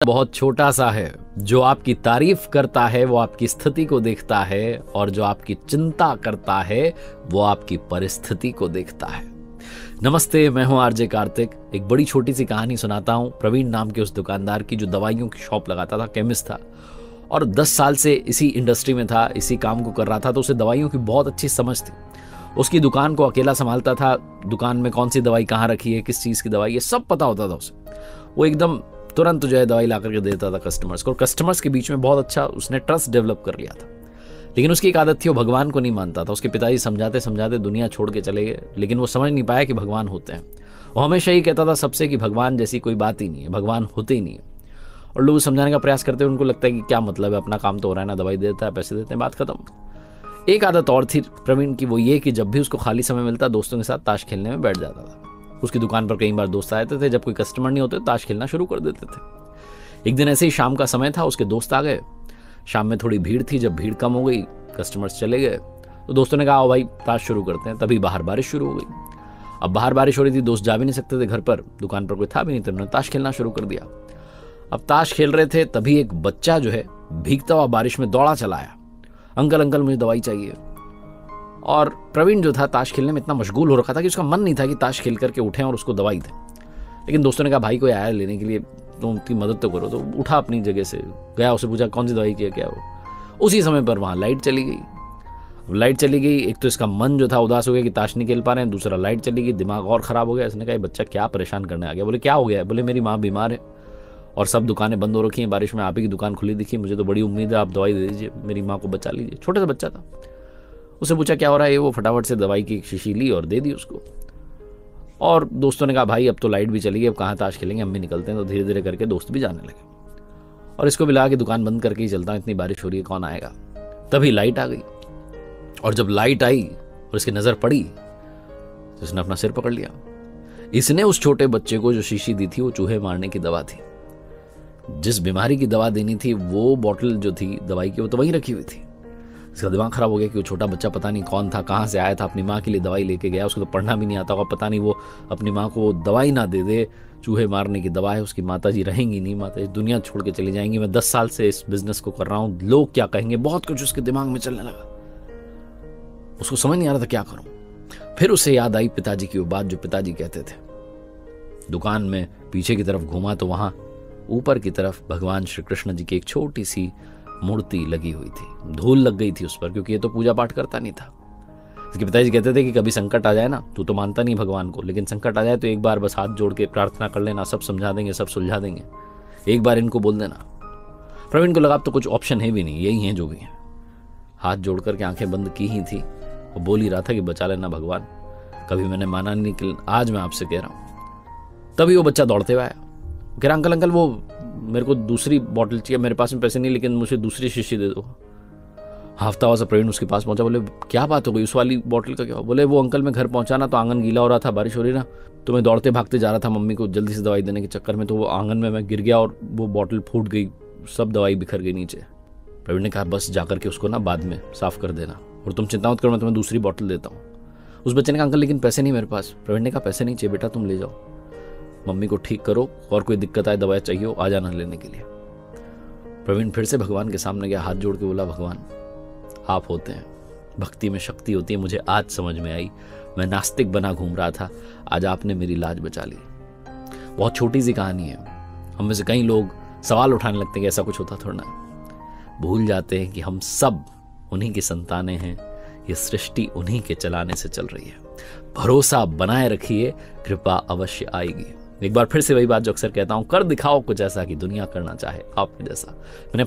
बहुत छोटा सा है। जो आपकी तारीफ करता है वो आपकी स्थिति को देखता है, और जो आपकी चिंता करता है वो आपकी परिस्थिति को देखता है। नमस्ते, मैं हूं आरजे कार्तिक। एक बड़ी छोटी सी कहानी सुनाता हूं प्रवीण नाम के उस दुकानदार की जो दवाइयों की शॉप लगाता था, केमिस्ट था, और 10 साल से इसी इंडस्ट्री में था, इसी काम को कर रहा था। तो उसे दवाइयों की बहुत अच्छी समझ थी। उसकी दुकान को अकेला संभालता था। दुकान में कौन सी दवाई कहाँ रखी है, किस चीज़ की दवाई, ये सब पता होता था उसे। वो एकदम तुरंत जो है दवाई ला करके देता था कस्टमर्स को, और कस्टमर्स के बीच में बहुत अच्छा उसने ट्रस्ट डेवलप कर लिया था। लेकिन उसकी एक आदत थी, वो भगवान को नहीं मानता था। उसके पिताजी समझाते समझाते दुनिया छोड़ के चले गए, लेकिन वो समझ नहीं पाया कि भगवान होते हैं। वो हमेशा ही कहता था सबसे कि भगवान जैसी कोई बात ही नहीं है, भगवान होते ही नहीं है। और लोग समझाने का प्रयास करते हैं, उनको लगता है कि क्या मतलब है, अपना काम तो हो रहा है ना, दवाई देता है, पैसे देते हैं, बात खत्म। एक आदत और थी प्रवीण की, वो ये कि जब भी उसको खाली समय मिलता दोस्तों के साथ ताश खेलने में बैठ जाता था। उसकी दुकान पर कई बार दोस्त आते थे, जब कोई कस्टमर नहीं होते ताश खेलना शुरू कर देते थे। एक दिन ऐसे ही शाम का समय था, उसके दोस्त आ गए। शाम में थोड़ी भीड़ थी, जब भीड़ कम हो गई, कस्टमर्स चले गए, तो दोस्तों ने कहा आओ भाई ताश शुरू करते हैं। तभी बाहर बारिश शुरू हो गई। अब बाहर बारिश हो रही थी, दोस्त जा भी नहीं सकते थे घर पर, दुकान पर कोई था भी नहीं, तो उन्होंने ताश खेलना शुरू कर दिया। अब ताश खेल रहे थे, तभी एक बच्चा जो है भीगता हुआ बारिश में दौड़ा चला आया, अंकल अंकल मुझे दवाई चाहिए। और प्रवीण जो था ताश खेलने में इतना मशगूल हो रखा था कि उसका मन नहीं था कि ताश खेल करके उठे और उसको दवाई दें। लेकिन दोस्तों ने कहा भाई कोई आया लेने के लिए, तुम उनकी मदद तो करो। तो उठा अपनी जगह से गया, उसे पूछा कौन सी दवाई किया क्या वो। उसी समय पर वहाँ लाइट चली गई। लाइट चली गई, एक तो इसका मन जो था उदास हो गया कि ताश नहीं खेल पा रहे हैं, दूसरा लाइट चली गई, दिमाग और ख़राब हो गया। इसने कहा बच्चा क्या परेशान करने आ गया। बोले क्या हो गया है? बोले मेरी माँ बीमार है और सब दुकानें बंद हो रखी हैं, बारिश में आप ही की दुकान खुली दिखी, मुझे तो बड़ी उम्मीद है, आप दवाई दे दीजिए, मेरी माँ को बचा लीजिए। छोटा सा बच्चा था। उसे पूछा क्या हो रहा है, वो फटाफट से दवाई की शीशी ली और दे दी उसको। और दोस्तों ने कहा भाई अब तो लाइट भी चली गई, अब कहाँ ताश खेलेंगे, हम भी निकलते हैं। तो धीरे धीरे करके दोस्त भी जाने लगे, और इसको भी लगा कि दुकान बंद करके ही चलता हूँ, इतनी बारिश हो रही है, कौन आएगा। तभी लाइट आ गई, और जब लाइट आई और इसकी नज़र पड़ी तो इसने अपना सिर पकड़ लिया। इसने उस छोटे बच्चे को जो शीशी दी थी वो चूहे मारने की दवा थी। जिस बीमारी की दवा देनी थी वो बॉटल जो थी दवाई की वो तो वहीं रखी हुई थी। इसका दिमाग खराब हो गया कि वो छोटा बच्चा पता नहीं कौन था, कहाँ से आया था, अपनी माँ के लिए दवाई लेके गया, उसको तो पढ़ना भी नहीं आता होगा, पता नहीं वो अपनी माँ को दवाई ना दे दे, चूहे मारने की दवा है, उसकी माताजी रहेंगी नहीं, माताजी दुनिया छोड़ के चली जाएंगी, मैं 10 साल से इस बिजनेस को कर रहा हूँ, लोग क्या कहेंगे, बहुत कुछ उसके दिमाग में चलने लगा। उसको समझ नहीं आ रहा था क्या करूँ। फिर उसे याद आई पिताजी की वो बात जो पिताजी कहते थे। दुकान में पीछे की तरफ घूमा तो वहाँ ऊपर की तरफ भगवान श्री कृष्ण जी की एक छोटी सी मूर्ति लगी हुई थी। धूल लग गई थी उस पर, क्योंकि ये तो पूजा पाठ करता नहीं था। इसके पिताजी कहते थे कि कभी संकट आ जाए ना, तू तो मानता नहीं भगवान को, लेकिन संकट आ जाए तो एक बार बस हाथ जोड़ के प्रार्थना कर लेना, सब समझा देंगे, सब सुलझा देंगे, एक बार इनको बोल देना। प्रवीण को लगा अब तो कुछ ऑप्शन है भी नहीं, यही है जो भी है। हाथ जोड़ करके आंखें बंद की ही थी, वो बोल ही रहा था कि बचा लेना भगवान, कभी मैंने माना नहीं, लेकिन आज मैं आपसे कह रहा हूँ। तभी वो बच्चा दौड़ते हुए आया, कह रहा अंकल अंकल वो मेरे को दूसरी बॉटल चाहिए, मेरे पास में पैसे नहीं, लेकिन मुझे दूसरी शीशी दे दो। हफ्ता हुआ प्रवीण उसके पास पहुंचा। बोले क्या बात हो गई, उस वाली बॉटल का क्या? बोले वो अंकल मैं घर पहुंचा ना तो आंगन गीला हो रहा था, बारिश हो रही ना, तो मैं दौड़ते भागते जा रहा था मम्मी को जल्दी से दवाई देने के चक्कर में, तो वो आंगन में मैं गिर गया और वो बॉटल फूट गई, सब दवाई बिखर गई नीचे। प्रवीण ने कहा बस जाकर के उसको ना बाद में साफ कर देना, और तुम चिंता मत करो, मैं तुम्हें दूसरी बॉटल देता हूँ। उस बच्चे ने कहा अंकल लेकिन पैसे नहीं मेरे पास। प्रवीण ने कहा पैसे नहीं चाहिए बेटा, तुम ले जाओ, मम्मी को ठीक करो, और कोई दिक्कत आए दवाई चाहिए आ जाना लेने के लिए। प्रवीण फिर से भगवान के सामने गया, हाथ जोड़ के बोला भगवान आप होते हैं, भक्ति में शक्ति होती है, मुझे आज समझ में आई, मैं नास्तिक बना घूम रहा था, आज आपने मेरी लाज बचा ली। बहुत छोटी सी कहानी है। हम में से कई लोग सवाल उठाने लगते हैं कि ऐसा कुछ होता थोड़ा ना, भूल जाते हैं कि हम सब उन्हीं की संतानें हैं, ये सृष्टि उन्हीं के चलाने से चल रही है। भरोसा बनाए रखिए, कृपा अवश्य आएगी। एक बार फिर से वही बात जो अक्सर कहता हूं, कर दिखाओ कुछ ऐसा कि दुनिया करना चाहे आपके जैसा। मैंने